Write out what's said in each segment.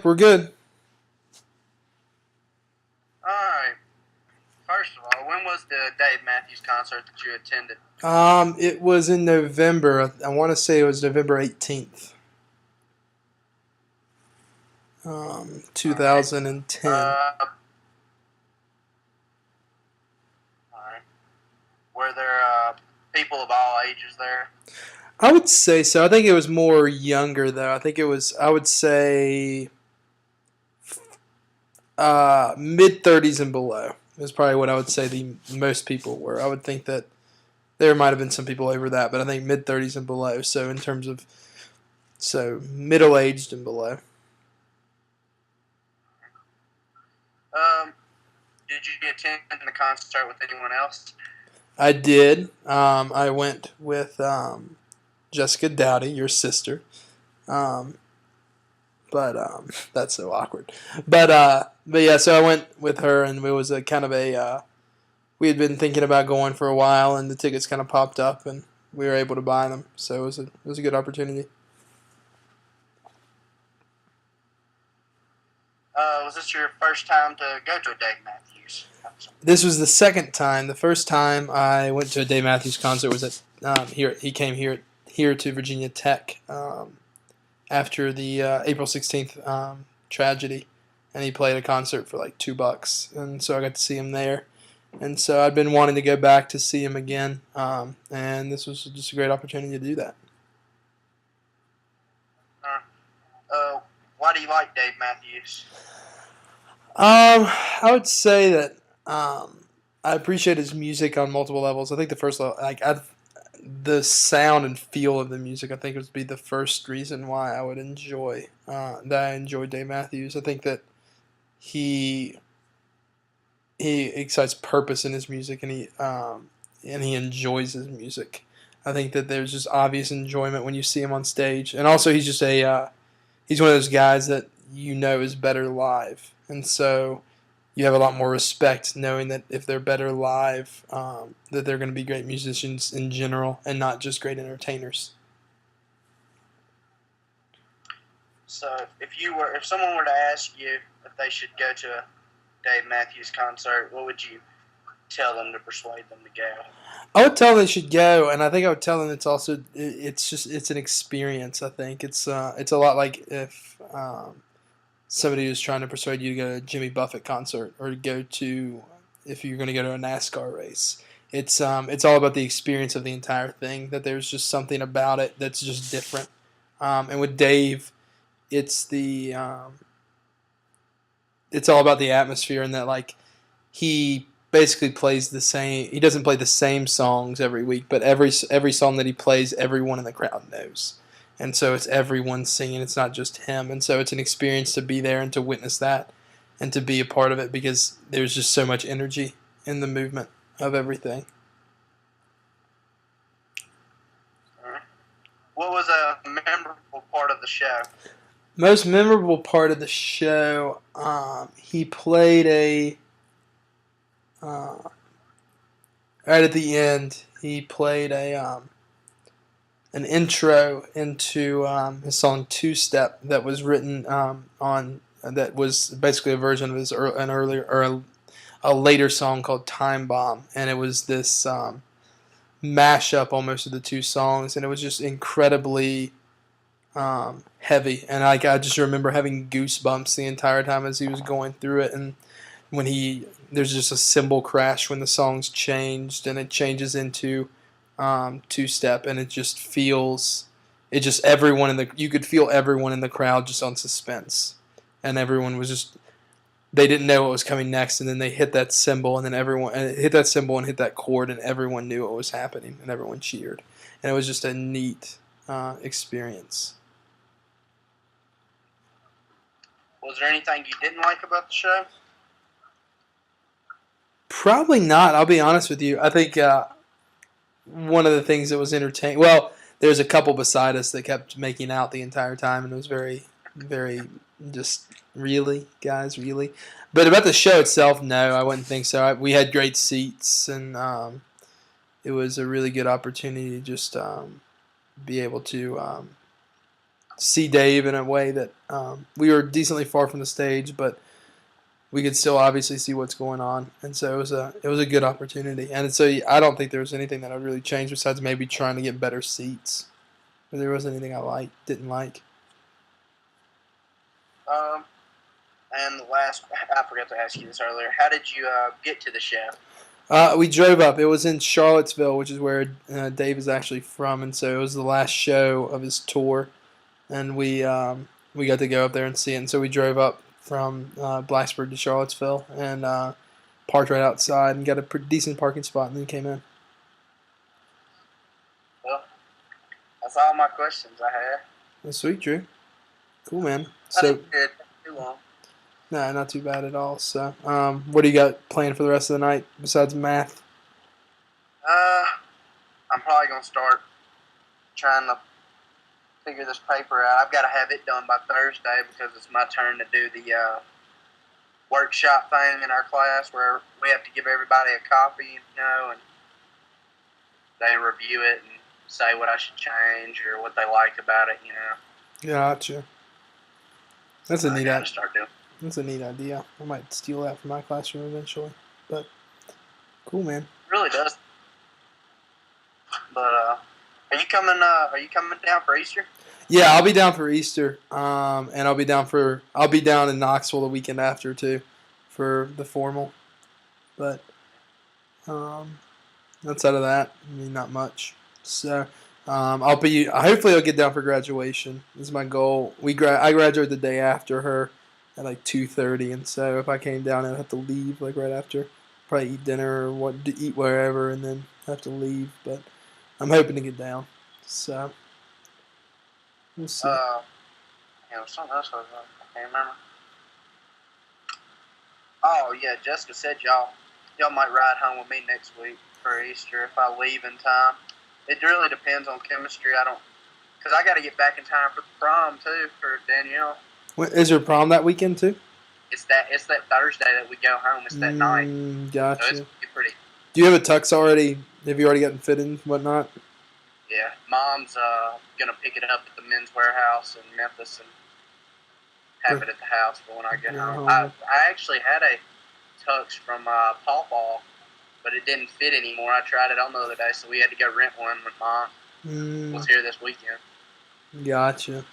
we're good. Alright. First of all, when was the Dave Matthews concert that you attended? It was in November. I want to say it was November 18th, Alright. 2010. Uh, alright. Were there people of all ages there? I would say so. I think it was more younger though. I think it was. I would say mid 30s and below is probably what I would say the most people were. I would think that there might have been some people over that, but I think mid 30s and below. So in terms of middle aged and below. Um, did you attend the concert with anyone else? I did. I went with Jessica Dowdy, your sister. Um, but that's so awkward. But yeah, so I went with her, and it was a kind of a we had been thinking about going for a while, and the tickets kind of popped up, and we were able to buy them. So it was a good opportunity. Was this your first time to go to a Dave Matthews concert? This was the second time. The first time I went to a Dave Matthews concert was at here. He came here to Virginia Tech after the April 16th tragedy, and he played a concert for like $2, and so I got to see him there. And so I'd been wanting to go back to see him again, and this was just a great opportunity to do that. Uh, why do you like Dave Matthews? I would say that I appreciate his music on multiple levels. I think the first level, the sound and feel of the music, I think would be the first reason why I would enjoy that I enjoy Dave Matthews. I think that he he excites purpose in his music, and he enjoys his music. I think that there's just obvious enjoyment when you see him on stage, and also he's just a he's one of those guys that is better live, and so you have a lot more respect knowing that if they're better live, that they're going to be great musicians in general and not just great entertainers. So, if someone were to ask you if they should go to a Dave Matthews concert, what would you tell them to persuade them to go? I would tell them they should go, and I think I would tell them it's an experience. I think it's a lot like if somebody was trying to persuade you to go to a Jimmy Buffett concert or to go to if you're going to go to a NASCAR race. It's all about the experience of the entire thing. That there's just something about it that's just different. And with Dave, it's it's all about the atmosphere and that like he basically plays the same. He doesn't play the same songs every week, but every song that he plays, everyone in the crowd knows, and so it's everyone singing. It's not just him, and so it's an experience to be there and to witness that, and to be a part of it because there's just so much energy in the movement of everything. What was a memorable part of the show? Most memorable part of the show, he played uh, right at the end. He played an intro into his song Two Step that was written on that was basically a version of an earlier or a later song called Time Bomb, and it was this mashup almost of the two songs, and it was just incredibly heavy, and I just remember having goosebumps the entire time as he was going through it, and when there's just a cymbal crash when the song's changed, and it changes into two step, and it just everyone you could feel everyone in the crowd just on suspense, and everyone was just they didn't know what was coming next, and then they hit that cymbal, and then everyone hit that cymbal and hit that chord, and everyone knew what was happening, and everyone cheered, and it was just a neat experience. Was there anything you didn't like about the show? Probably not. I'll be honest with you. I think one of the things that was entertaining. Well, there's a couple beside us that kept making out the entire time, and it was very, very just really, guys, really. But about the show itself, no, I wouldn't think so. We had great seats, and it was a really good opportunity to just be able to see Dave in a way that we were decently far from the stage, but we could still obviously see what's going on, and so it was a good opportunity. And so I don't think there was anything that I really changed besides maybe trying to get better seats. But there wasn't anything I didn't like. And the last, I forgot to ask you this earlier. How did you get to the show? We drove up. It was in Charlottesville, which is where Dave is actually from, and so it was the last show of his tour, and we got to go up there and see it. And so we drove up from Blacksburg to Charlottesville and parked right outside and got a pretty decent parking spot, and then came in. Well, that's all my questions I had. That's sweet, Drew. Cool, man. I So, didn't get too long. nah, not too bad at all. So, what do you got planned for the rest of the night besides math? I'm probably gonna start trying to figure this paper out. I've got to have it done by Thursday because it's my turn to do the workshop thing in our class where we have to give everybody a copy, and they review it and say what I should change or what they like about it, Gotcha. That's a I neat gotta idea. start doing. That's a neat idea. I might steal that from my classroom eventually. But cool, man. It really does. But are you coming? Are you coming down for Easter? Yeah, I'll be down for Easter. And I'll be down in Knoxville the weekend after too, for the formal. But outside of that, I mean, not much. So hopefully I'll get down for graduation. Is my goal. I graduate the day after her at like 2:30, and so if I came down, I'd have to leave like right after. Probably eat dinner or eat wherever, and then have to leave. But I'm hoping to get down. So we'll see. Something else I can't remember. Oh yeah, Jessica said y'all might ride home with me next week for Easter if I leave in time. It really depends on chemistry. Because I got to get back in time for the prom too for Danielle. Is there prom that weekend too? It's that Thursday that we go home. It's that night. Gotcha. So it's pretty. Do you have a tux already? Have you already gotten fitted and whatnot? Yeah, Mom's gonna pick it up at the Men's Warehouse in Memphis and have it at the house for when I get home. I actually had a tux from Paw, but it didn't fit anymore. I tried it on the other day, so we had to go rent one when Mom was here this weekend. Gotcha.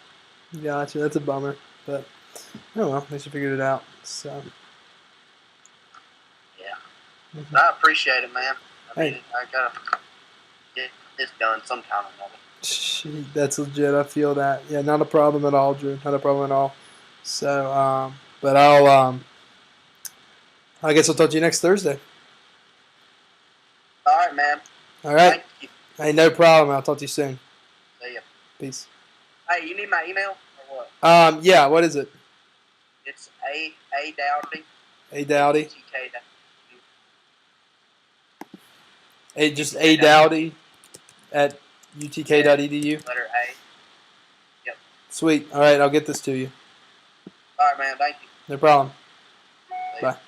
That's a bummer, but oh well, they should figure it out. So yeah, I appreciate it, man. I mean, I gotta get this done sometime or another. That's legit. I feel that. Yeah, not a problem at all, Drew. Not a problem at all. So, but I guess I'll talk to you next Thursday. All right, man. All right. Thank you. Hey, no problem. I'll talk to you soon. See ya. Peace. Hey, you need my email or what? Yeah. What is it? It's A Dowdy. A Dowdy. UTK. Just A Dowdy at utk.edu. Letter A. Yep. Sweet. All right. I'll get this to you. All right, man. Thank you. No problem. See ya. Bye.